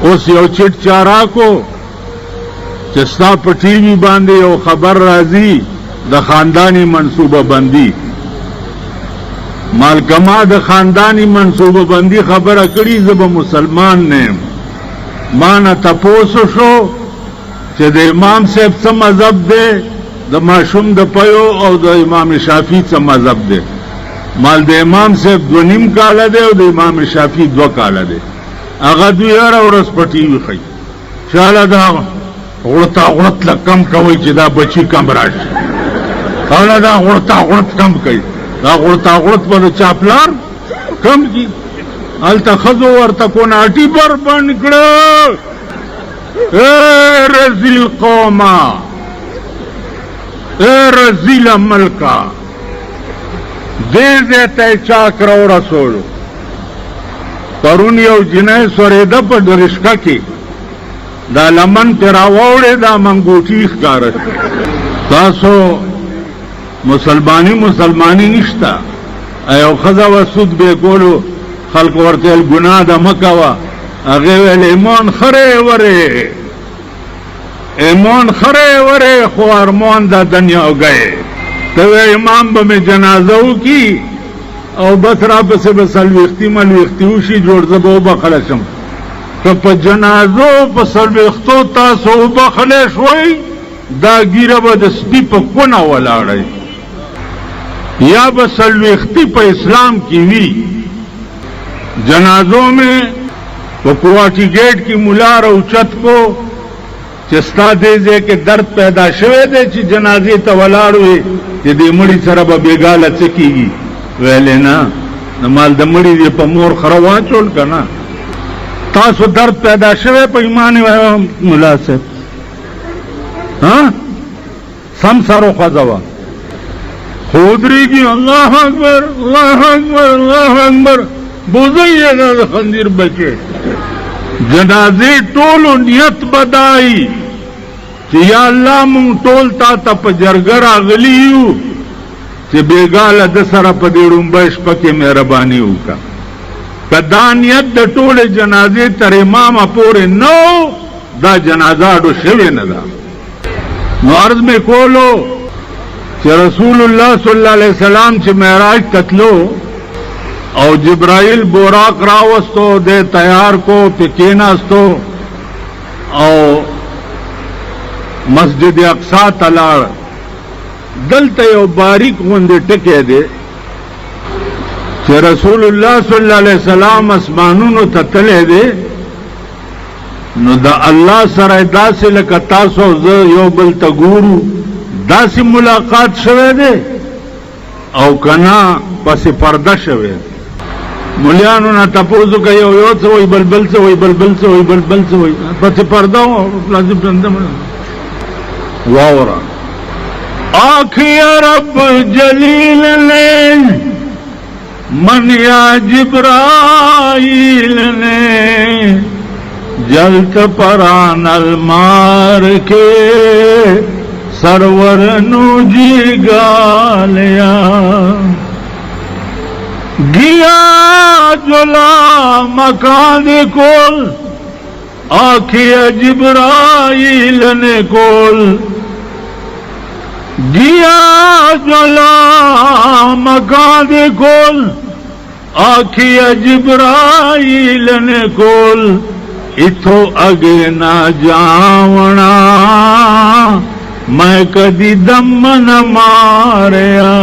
اوس یو چټ چاراکو چې ستا په ټي وي باندې یو خبر راځي د خاندانی منصوبه بندي مالکما د خاندانی منصوبه بندي خبره کړي زه به مسلمان نیم ما نه تپوسو شو چې د امام صاحب څه مذهب دی د ماشوم د پیو او د امام شافعي څه مذهب دی مال د امام صاحب 2.5 کاله دی او د امام شافعي 2 کاله دی هغه دوی هره ورځ په ټي وي ښیي شاله دا غړت لکم کوي چې دا بچی کم راشي شاله دا غړت کم کوي دا غړت په چاپلار کم کی هلته ښځو ورته کوناټي بر بند کړه اے رزیل قوما اے رزیل ملکا دې ته چا کړو رسول پرون یو جنای سوریده په درشکا کې دا لمن تراوړې دا منګوټی ښکار تاسو مسلمانی نشتا ایو خزا وسود به کولو خلق ورته ګناه د مکوا هغه ویل ایمان خره وره خو ارمان د دنیا وګي ته امام به جنازه وکي او بس را پسې بسلوختی ملوختی وشي جوړ زبو بخلشم که په جنازو په سلوختو تاسو بخلی شوي دا ګیره به د سپي په کونه ولاړی یا به سلوختی په اسلام کې وي جنازوں میں وہ کوواٹی گیٹ کی ملا روچت کو چستا دے دے کے درد پیدا شوے دے چی جنازے تا ولاړوي چې دې مړي سره به بیګاله څه کیږي ویلې نه مال د مړي دې په مور خره واچول کنه تاسو درد پیدا شوه په ایمان مولا صاحب ها سم سره خزوا خودري کی الله اکبر بوزي نه خندیر بچي جنازه ټولو نیت بدای چې یا الله مونږ ټول تا ته په جرګه راغلیو چې بیګاله د سره په دې ړومبه شپه کې مهرباني وکړه که دا نیت د ټولې جنازې تر امامه پورې نو دا جنازه اډو شوې نه ده نو عرض مې کولو چې رسول الله صلی الله علیه وسلم چې معراج تتلو او جبرائیل بوراق راوستو دے تیار کو پکیناستو او مسجد اقصا تلاړ دلته یو باریک غوندې ټکی دی چې رسول الله صلی الله علیه وسلم اسمانونو ته تللی دی نو د الله سره داسې لکه تاسو زه یو بل ته ګورو داسې ملاقات شوی دی او کنا پسې پرده شوی دی مولیانو نه تپوسو کوي یو څه وایي بلبل څه وایي بلبل څه وایي پسې پرده لازم پرده واورا آخیا رب جلیل نے من یا جبرائیل نے جلت پران المار کے سرور نو جی گالیا گیا جلا مکان کول آخیا جبرائیل نے کول گیا جلا مکان کول آخیا جبرائیل نے کول اتھو اگے نہ جاونا میں کدی دم نہ ماریا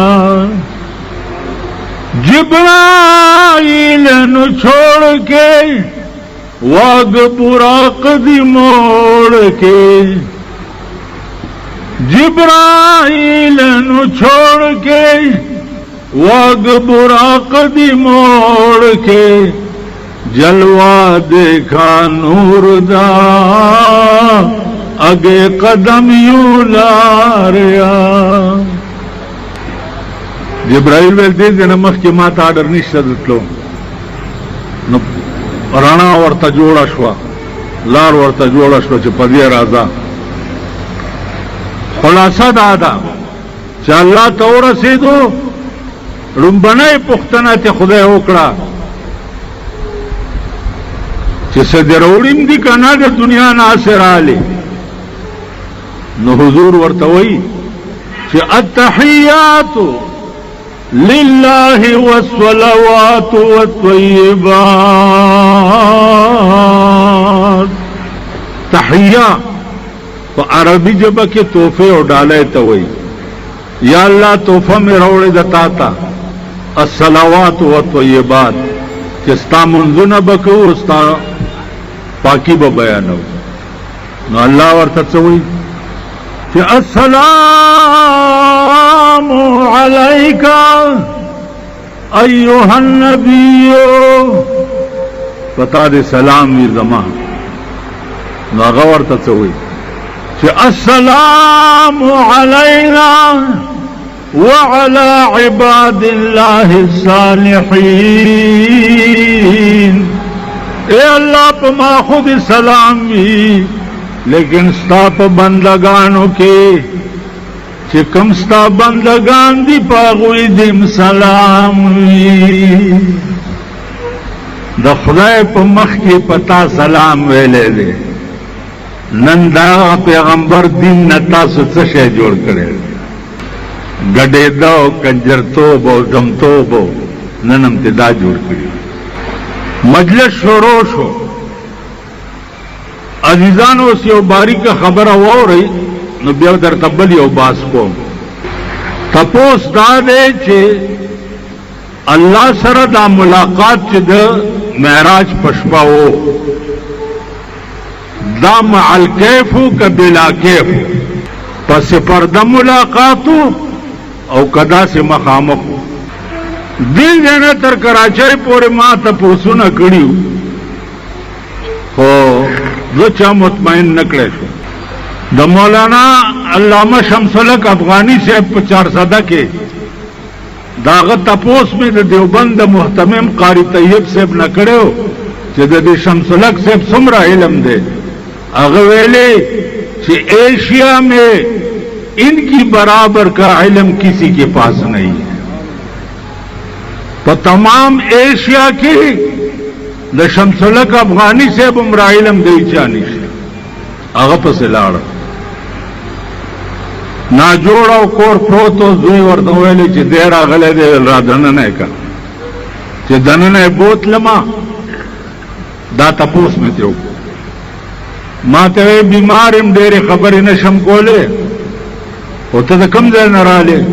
جبرائیل نو چھوڑ کے واگ براق دی موڑ کے جبرائیل نو چھوڑ کے واگ براق دی موڑ کے جلوہ دیکھا نور دا اگے قدم یوں لاریا جبرائیل ویل دې نه مخکې ما ته آډر نشته دتلو نو رڼا ورته جوړه شوه لار ورته جوړه شوه چې په دې راځه خلاصه دا ده چې الله ته ورسېدو لومبنۍ پوښتنه ته خدای وکړه چې صدروړم دي کنه د دنیا ناصراله نو حضور ورته وایي چې التحیات لله والصلوات والطیبات. تحیه په عربي ژبه کې تحفه او ډالۍ ته وایي. یا الله تحفه مې راوړې ده تا ته الصلوات والطیبات چې ستا منځونه به کوو ستا پاکی به بیانو. نو الله ورته څه وایي کہ السلام علیک ایها النبی پتا دے سلام وی زمان نو هغه ورته څه وایي کہ السلام علینا وعلى عباد الله الصالحین. اے اللہ پا ما خود سلام وی لیکن ستا پا بندگانو کے چه کم ستا بندگان دی پاگوی دیم سلام وی. دا خدای پا مخ کی پتا سلام ویلے دے نن دا پیغمبر دین نتا سچے جوڑ کرے گڑے دو کنجر توبو دم توبو ننم تدا جوڑ کرے. مجلس شروع شو عزیزانو سی یو باریک خبر واوري نو بیا در تبل یو باس کو تپوس دا دے چې الله سره دا ملاقات چې د معراج پشپاو دا مع الکیف کبلا کیف پس پرده ملاقاتو او کدا سے مخامخ دل جانا تر کراچی پورے ما تپوسونه کړیو خو زه چا مطمئن نکړی شو. د مولانا علامه شمس الحق افغانی صاحب په 400 کې داغه تپوس مې د دیوبند د محتمم قاری طیب صاحب نه کړو چې د شمس الحق صاحب څومره علم دی. هغه ویلې چې ایشیا میں ان کی برابر کا علم کسی کے پاس نہیں ہے. تمام ایشیا کی د شمس الحق افغانی سے عمر علم دی چانی هغه پس لاړ نا جوړ او کور پروتو زوی ورته ویلې چې ډیر غلې دی را دننه کا چې دننه بوتلما دا تپوس مې ته ما ته بیمارم ډېر خبرې نشم کوله او ته کم ځای نه رااله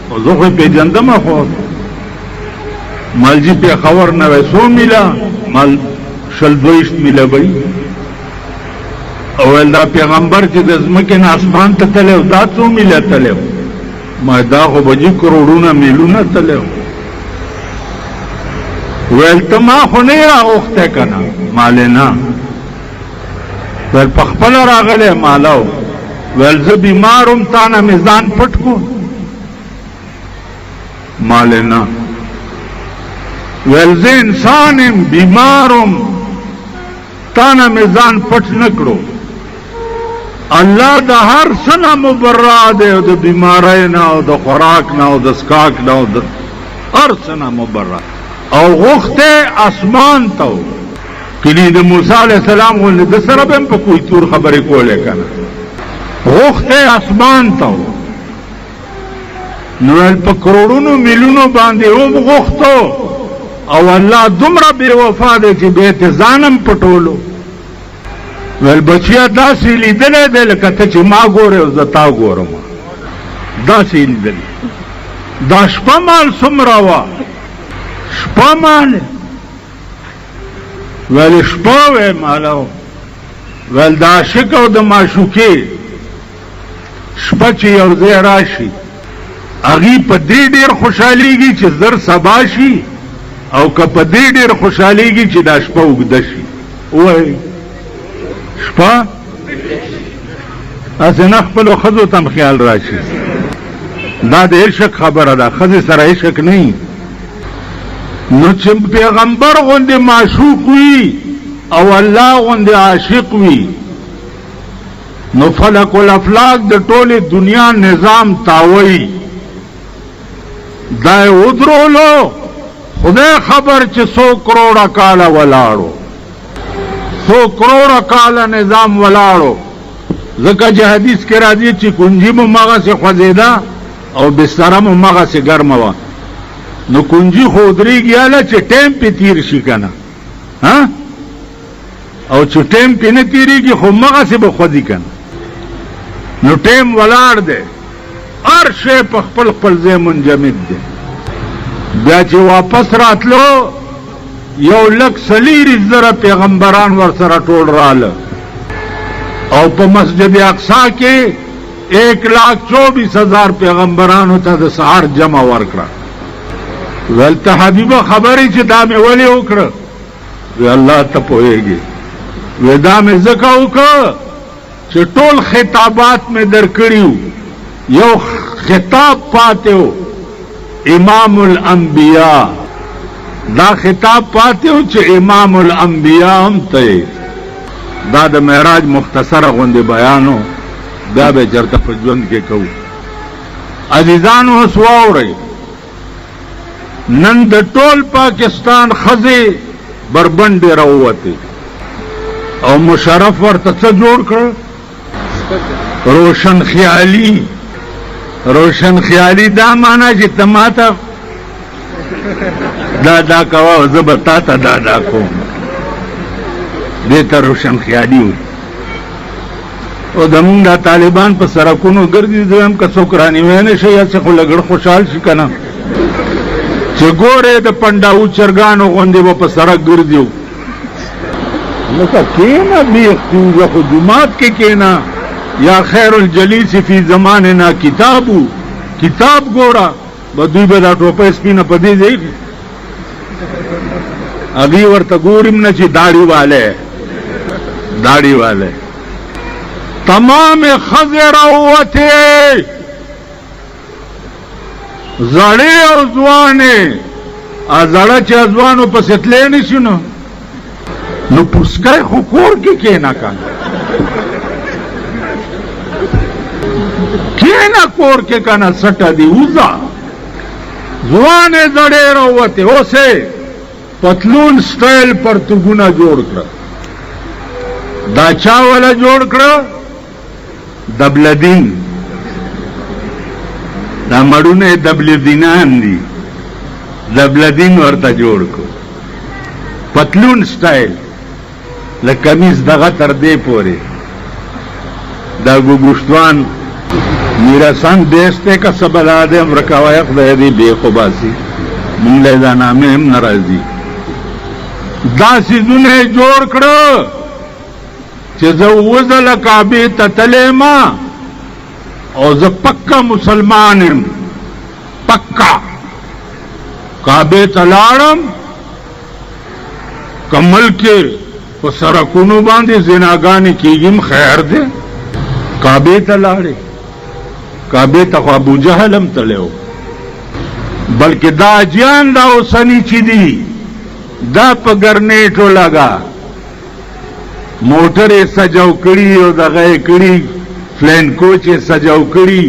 او زه خو پیژندم خو مالجی پہ خبر نہ ویسو ملا مال شلدویشت ملا بھئی اول دا پیغمبر چې د ځمکې نه اسمان ته تلو دا څو ملا تلو ما دا خو بجی کروڑونه میلونه تلو ویل ته ما خو نه راغوښته کنه مال نه ویل په خپل راغله مالو ویل زه بیمارم تا نه میزان پټ کو مال نه ویل زه انسانم بیمارم تانا میزان پټ نکړو الله د هر سنه مبرأ دی او د بیماری نه او د خوراک نه او د سکاک نه او د هر سنه مبرأ او غوښته اسمان ته کلی د موسی علیہ السلام ول د سره هم په کوئی تور خبرې کولې کنه غوښته اسمان ته نو په کروڑونو میلیونو باندې و غوښتو او الله دومره بے وفا دی چې بیت ځانم پټولو ول بچیا داسې لیدلې دی لکه ته چې ما ګورې او زه تا ګورم داسې لیدلې دا شپه مال څومره وه شپه مال ول شپه وې مالو ول د عاشق او د معشوقې شپه چې یو ځای راشي هغې په دې ډېر خوشحالېږي چې زر سبا شي او که په دې ډېر خوشحالېږي چې دا شپه اوږده شي وایي شپه هسې نه خپلو ښځو ته هم خیال راشي دا د عشق خبره ده ښځې سره عشق نه نو چې پیغمبر غوندې معشوق وي او الله غوندې عاشق وي نو فلک الافلاک د ټولې دنیا نظام تاوي دا یې ودرولو خدای خبر چې 100 کروڑه کاله ولاړو څو کروڑه کاله نظام ولاړو ځکه چې حدیث کې راځي چې کنجي مو مغسې خوځېده او بستره مو مغسې ګرمه وه نو کنجي خو ودرېږي هله چې ټایم پې تیر شي که نه او چې ټایم پې نه تېرېږي خو مغسې به خوځي که نه نو ټایم ولاړ دی هر شی په خپل خپل ځای منجمد دی بیا چې واپس راتلو 1,40,000 پیغمبران ورسره ټول راله او په مسجد اقصا کې 1,24,000 پیغمبرانو ته د سهار جمع ورکړه ولته حبیبه خبرې چې دا مې ولې وکړه وی الله ته پوهېږي وی دا مې ځکه وکړه چې ټول خطابات مې درکړي یو خطاب پاتې و امام الانبیاء دا خطاب پاتې و چې امام الانبیاء هم ته دا د معراج مختصره غوندې بیانو دا به چرته په ژوند کې کوو عزیزانو اوس واورئ نن د ټول پاکستان ښځې بربنډې راووتې او مشرف ورته څه جوړ کړ روشن خیالي روشن خیالي دا معنا چې ته ماته دا کوه زه به تا ته دا کوم دې ته روشن خیالي وي او زمونږ دا طالبان په سړکونو ګرځي دویم که څوک رانیوی نه شي یا څه خو لږ خوشحال شي که نه چې ګورې د پنډاو چرګانو غوندې به په سړک ګرځي لکه کېنه بیخ خو جومات کې کېنه یا خیر الجلیس فی زماننا کتابو کتاب ګوره به دوی به دا ټوپۍ سپینه په دې ځای هغې ورته ګورم نه چې داړي والی تمام ښځې راووتې زړې او ځوانې زړه چې ځوانو پسې تلی نه شي نو پوسکی خو کور کې کېنه کنه کېنه کور کې کنه سټه دي وځه ځوانې زړې راووتې اوسې پتلون سټایل پرتوګونه جوړ کړه دا چا والا جوړ کړه دبلدین دا مړونه دبلدینان دي دبلدین ورته جوړ کړو پتلون سټایل له کمیز دغه تر دې پورې دا ګوګوشتوان میرسان دیسته که سبلاده امرکوایق ده دی بے خوباسی من لیدا نامه هم نرازی دا سیزونه جوړ کړو چې زه وزل کعبه ته تلما او زه پکا مسلمان یم پکا کعبه ته لاړم کمل کې په سرکونو باندې زناګانې کېږم خیر دی کعبه ته لاړې کعبه ته خو ابو جهل هم تللی بلکې دا اجیان دا اوسني چې دي دا په ګرنیټو لګا موټر یې سجاو کړي او دغه یې کړي فلینکو چې سجاو کړي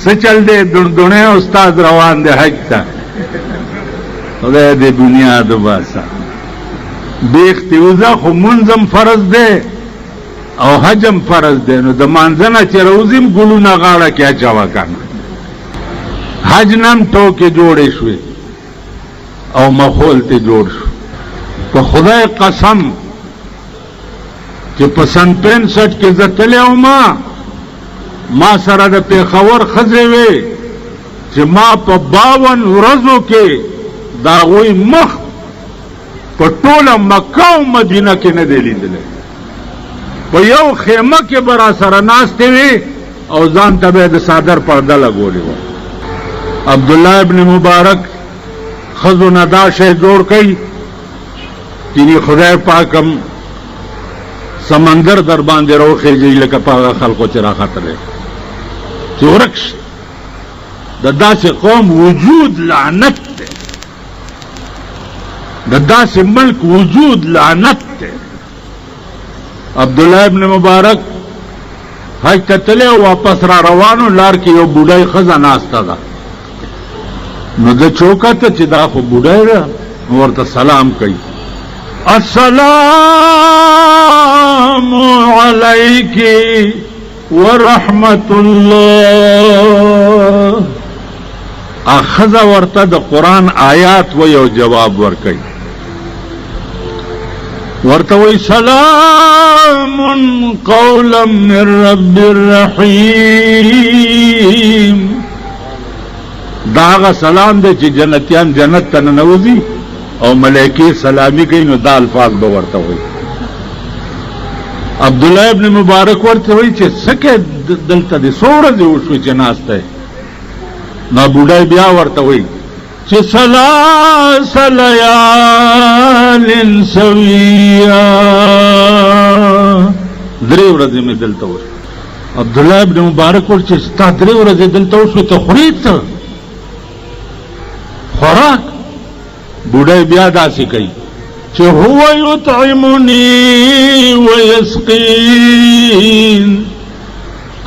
څه چل دی دڼدڼی استاد روان دی حج ته خدای دې بنیاد وباسه بیختې وځه خو منځم فرض دی او حجم فرض دی نو د مانځه نه چې راوځم ګلونه غاړه کې اچوه کنه حج نم ټوکې جوړې شوې او مخول ته جوړ شو په خدای قسم چې په سن 65 کې زه تللی وم ما سره د پېښور ښځې وې چې ما په 52 ورځو کې د هغوی مخ په ټوله مکه او مدینه کې نه دی لیدلی په یو خیمه کې به را سره ناستې وې او ځان ته به د صادر پرده لګولې وه عبدالله ابن مبارک ښځو نه دا شی جوړ کوي چې خدای پاک هم سمندر در باندې راوخېږي لکه په هغه خلقو چې راختلی چې ورک شي د داسې قوم وجود لعنت دی د داسې ملک وجود لعنت دی عبدالله ابن مبارک حج ته تللی او واپس را روانو لار کې یو بوډۍ ښځه ناسته ده نو ده چوکته چې دا خو بوډۍ ده ورته سلام کوي السلام ورحمت الله. اخذ ورته د قرآن آیات و یو جواب ورکي ورته وی سلام قولا من رب الرحیم. داغه سلام دی چې جنتیان جنت ته ننوځي او ملائکه سلامي کوي نو دا الفاظ به ورته وي. عبد الله ابن مبارک ورته وی چې سکه دلته د سوره دی وشو چې ناشته نو بوډای بیا ورته وی چې ثلاث لیال سویا درې ورځې مې دلته وشو. عبد الله ابن مبارک ورته چې ستا درې ورځې دلته وشو ته خورې ته خوراک. بوډای بیا داسې کوي چې هو یطعمنی ویسقین.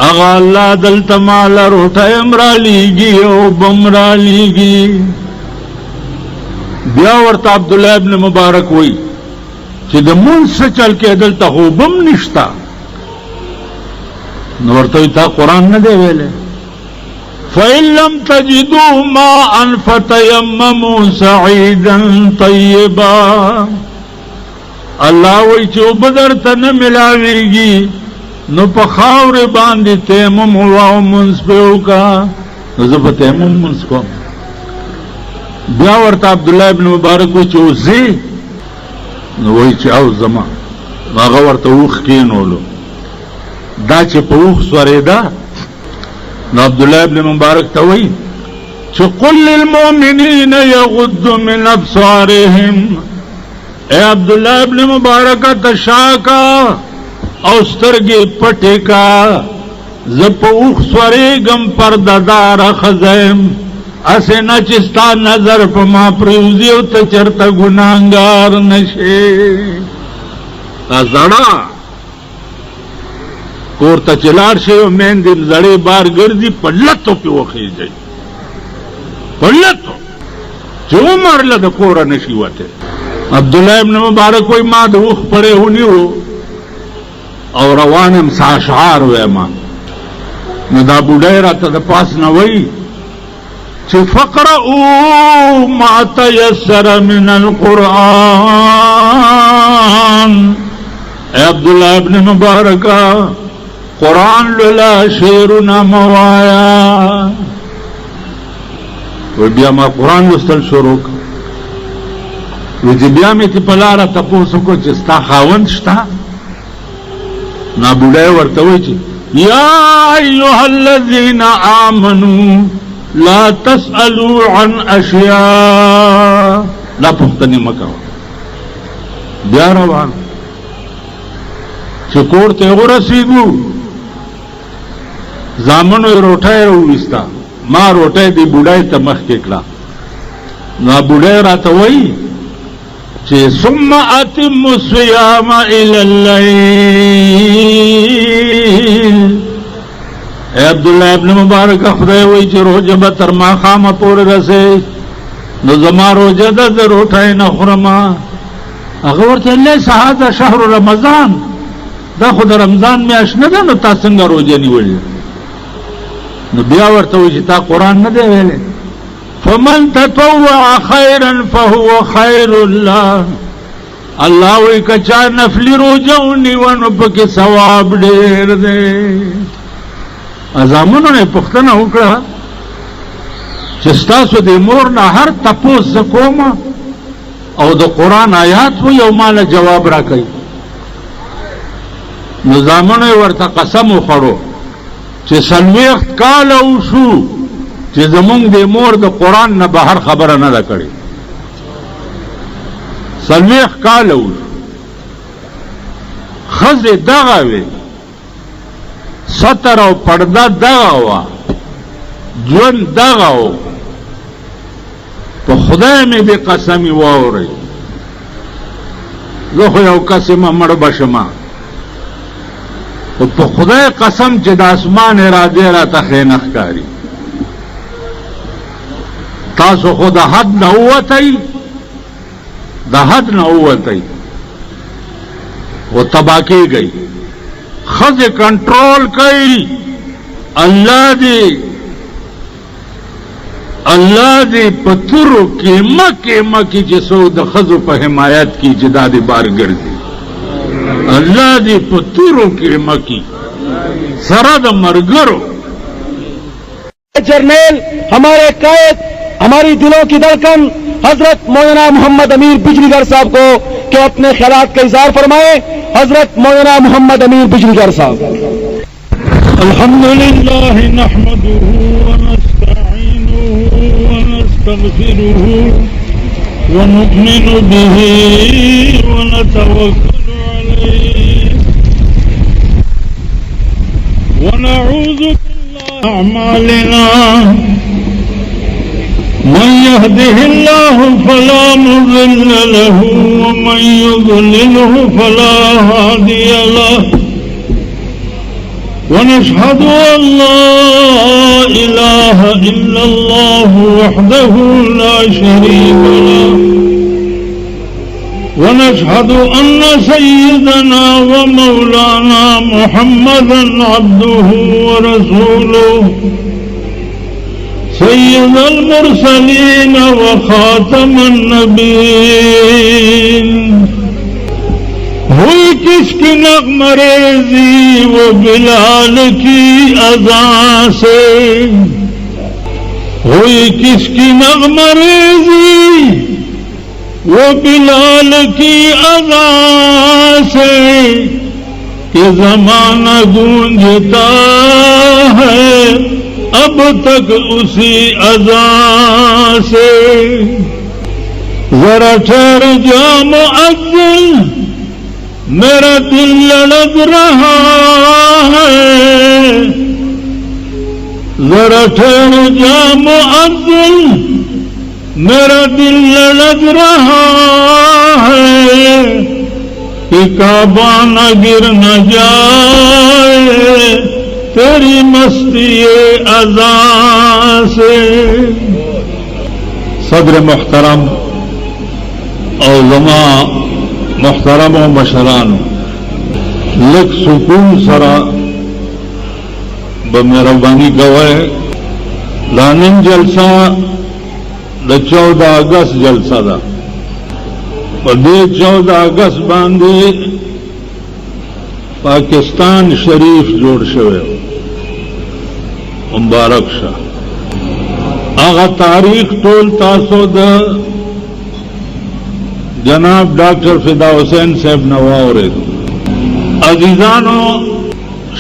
اغا اللہ دلتا مالا روٹا امرا لیگی او بمرا لیگی. بیا ورطا عبداللہ ابن مبارک ہوئی چی دا منس چل کے دلتا خوبم نشتا نورتوی تا قرآن نہ دے ویلے فَإِن لَمْ تَجِدُوا مَاءً فَتَيَمَّمُوا سَعِيدًا طَيِّبًا. اللہ وی چو بدر تا نملاویگی نو په خاورې باندې تیمم واو منځ په وکړه نو زه په تیمم منځ کوم. بیا ورته عبدالله ابن مبارک وایي چې اوځې نو وایي چې او زما هغه ورته اوښ کېنولو دا چې په اوښ سورېده نو عبدالله ابن مبارک ته وایي چې قل للمؤمنین یغضوا من ابصارهم. اے عبدالله ابن مبارک ته شاکا او سترګې پټې کا زه په اوښ سورېږم پردهدار ښځه اسې نه چې ستا نظر په ما پرېوځي او ته چېرته ګناهګار نه شې. دا زړه کور ته چې لاړ شي او میندې زړې بار ګرځي په لتو پې وخېږئ په لتو چې عمر له د کوره نه شي وتی. عبدالله ابن مبارک وایي ما د اوښ پړی ونیو او روانم سا اشعار ویما نو دا بوډای راته د پاس نه وی چې فقرؤوا ما تيسر من القرآن. اے عبداللہ ابن مبارک قرآن لولا شعرنا موایا. وی بیا ما قرآن لوستل شروع کړ. وی چې بیا مې په لاره تپوس وکړ چې ستا خاوند شته نا بوډای ورته وایي چې یا ایها الذین آمنوا لا تسألوا عن اشیاء. لا پوښتنې مه کوه. بیا روان چې کور ته ورسېدو زامنو یې روټۍ راوویسته ما روټۍ دې بوډای ته مخکې کړه. نا بوډای راته وایي چې ثم اتم الصيام الى الليل. اے عبداللہ ابن مبارک خدای وایي چې روزه به تر ماښامه پورې رسې نو زما روزه ده زه روټۍ نه خورم. هغه ورته لیس هذا شهر رمضان. دا خو د رمضان میاشت نه ده نو تا څنګه روزه نیولې. نو بیا ورته وایي چې تا قرآن نه دی ویلی فمن تطوع خيرا فهو خير الله. الله وی کچا نفلی روجونی ونو پکې ثواب ډېر دی. ازامنو نه پښتنه وکړه چې ستاسو د مور نه هر تپوس کوم او د قرآن آیات و یو مال جواب را کوي. نو زامنو ورته قسم وخوړو چې 40 کاله وشو چې زمونږ د مور د قرآن نه بهر خبره نه ده کړې. 40 کاله وشو. ښځې دغه وې ستر او پرده دغه وه ژوند دغه و. په خدای مې دې قسمې واورئ زه خو یو کس یم مړ به شمه خو په خدای قسم چې د اسمان ارادې راته ښې نه ښکاري. تاسو خو د حد نه ووتئ د حد نه ووتئ و تبا کېږئ. خز کنټرول کوي الله دې پتورو کې مکه چې سو د خزو په حمایت کې جدا دي بار ګرځي الله دې پتورو کې مکه سره د مرګرو जर्नैल हमारे कायद हमारी दिलों की धड़कन हजरत मौलाना मोहम्मद अमीर बिजलीगर साहब को कि अपने ख्यालात का इज़हार फरमाए। हजरत मौलाना मोहम्मद अमीर बिजलीगर साहब। अल्हम्दुलिल्लाह नहमदुहु व नस्तईनुहु व नस्तगफिरुहु व नु'मिनु बिही व नतवक्कलु अलैहि व नऊज़ु أعمالنا من يهده الله فلا مضل له ومن يضلله فلا هادي له ونشهد أن لا إله إلا الله وحده لا شريك له ونشهد أن سيدنا ومولانا محمدا عبده ورسوله سيد المرسلين وخاتم النبيين हुई किसकी नगमरेजी वो बिलाल की अज़ा से हुई किसकी नगमरेजी वो बिलाल की अज़ा से कि ज़माना गूंजता है अब तक उसी अज़ा से जरा ठहर जा मुअज्जिन मेरा दिल लड़क रहा है जरा ठहर जा मुअज्जिन मेरा दिल लड़क रहा है कि काबा न गिर न जाए तेरी मस्ती अज़ा से। सदर मुहतरम और ज़मा मुहतरम और मशरान लग सुकून सरा बमेहरबानी गवाए लानिन जलसा 14 अगस्त जलसा था और 14 अगस्त बांधे पाकिस्तान शरीफ जोड़ शवे मुबारक शाह आगा तारीख टोल तासो द जनाब डॉक्टर फिदा हुसैन साहब नवावरे अजीजानो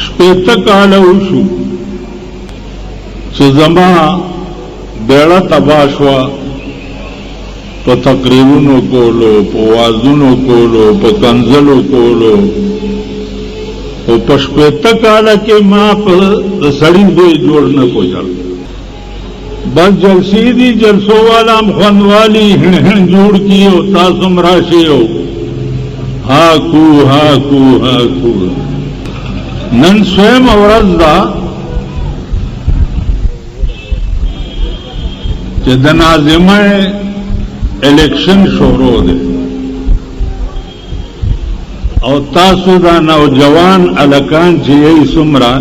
स्पेतकाल उशु सुजमा बेड़ा तबाशवा तो तकरीबनो कोलो पो वाजुनो कोलो पो कंजलो कोलो पो पशपेतकाल के माप सड़ी दो जोड़ने को चल बस जलसीदी जलसों वाला खुन वाली हिण जोड़ की हो तासुम राशि हो हाकू हाकू हाकू नन स्वयं अवरजदा नाजिमा इलेक्शन शोरो दे और तासुदा नौजवान अलकान जी सुमरा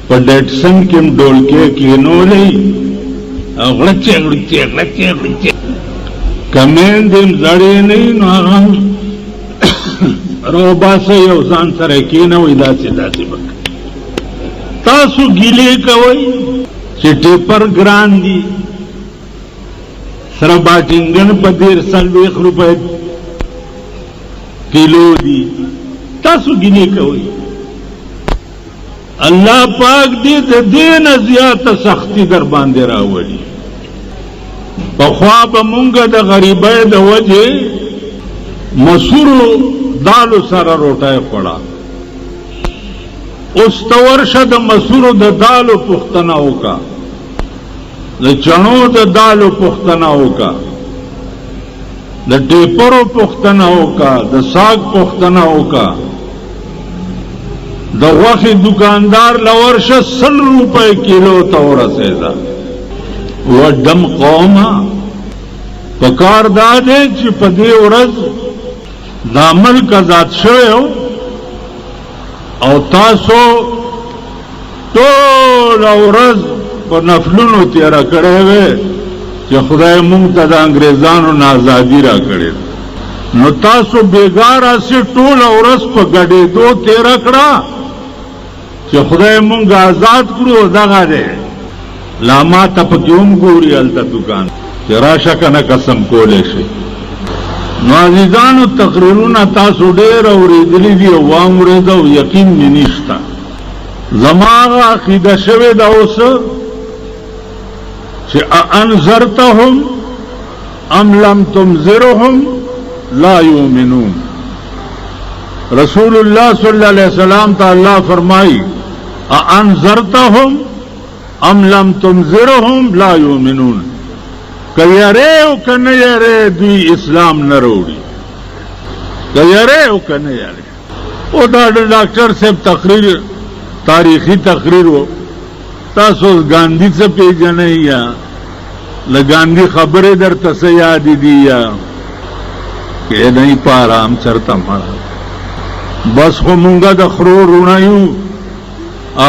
पर डेटसन किम डोल के नो ली कमें दिम जड़े नहीं नागम रोबा से योसान सरे की न दासी दासी बक तासु गिले कवई चिट्टे पर ग्रान दी सर बाटिंगन पदेर ₹100 किलो दी तासु गिले कवई अल्लाह पाक दी देन ज्यादा सख्ती दर बांधे रावली बख्वाब मुंगा द गरीबे द वजे मसूरो दालो सारा रोटाए पड़ा उस तवर्ष द मसूरो द दालो पुख्तनाओं का द चणों द दालो पुख्तनाओं का द टेपरो पुख्तनाओं का द साग पुख्तनाओं का द वखी दुकानदार लवर्ष ₹100 किलो तौर सेदा वह डम कौमा पकार दादे ची पदे उरज दामल का जात शो او تاسو ټول ورځ په نفلونو تیرا کړی وې چې خدای مونږ ته د انګریزانو نه ازادي را کړې نو تاسو بیګاره سي ټول ورځ په ګډېدو تیرا کړه چې خدای مونږ آزاد کړو دغه دی لا ما ته پکې هم ګوري هلته دکان چې راشه که نه قسم کولی شي نو عزیزانو تقریرونه تاسو ډېر اورېدلي دي او واورېده او یقین مې نشته زما هغه عقیده شوې ده اوس چې انذرتهم ام لم تنذرهم لا یؤمنون رسول الله صلی الله علیه وسلم ته الله فرمایي انذرتهم ام لم تنذرهم لا یؤمنون که یری او که نه یری دوی اسلام نه راوړي که یری او که نه یری او دا ډاکټر صاحب تقریر تاریخی تقریر و تاسو ګاندھی څه پیژنئ یا له ګاندھی خبرې درته څه یادې دي یا کې نه په آرام چرته مړه بس خو مونږه د خرو روڼه یو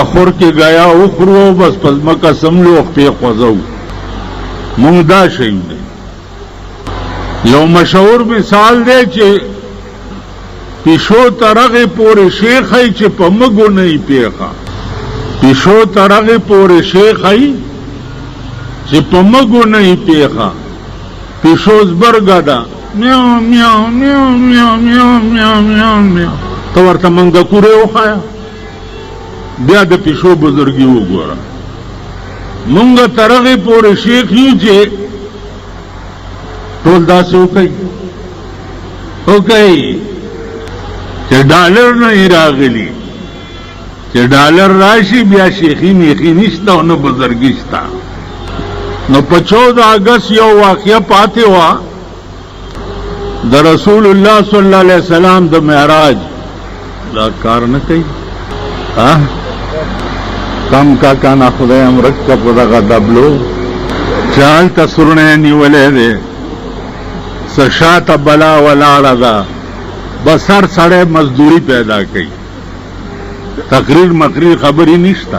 آخر کې گیا اخرو بس پزمکه سملو پې خوځو مونږ دا شی دی یو مشهور مثال دی چې پیشو ترغه پورې شیخ ای چې په مګو نه پیخا پیشو ترغه پورې شیخ ای چې په مګو نه پیخا پیشو زبرګا دا میاو میاو میاو میاو میاو میاو میاو میاو تو ورته منګه کوره وخایا بیا د پیشو بزرګي وګوره مونږ ترغه پورې شیخ یو چې ټول داسې وکړي چې ډالر نه راغلی چې ډالر راشي بیا شیخی میخی نشته او نه بزرګي شته نو په 14 اگست یو واقعه پاتې وه د رسول الله صلی الله علیه وسلم د معراج دا کار نه کوي کم کا کانا خدای امرک کا په دغه دبلو چال تسرونه نیولې دی سشاته بلا ولاړه ده بس هر سړی مزدوری پیدا کوي تقریر مقریر خبرې نشته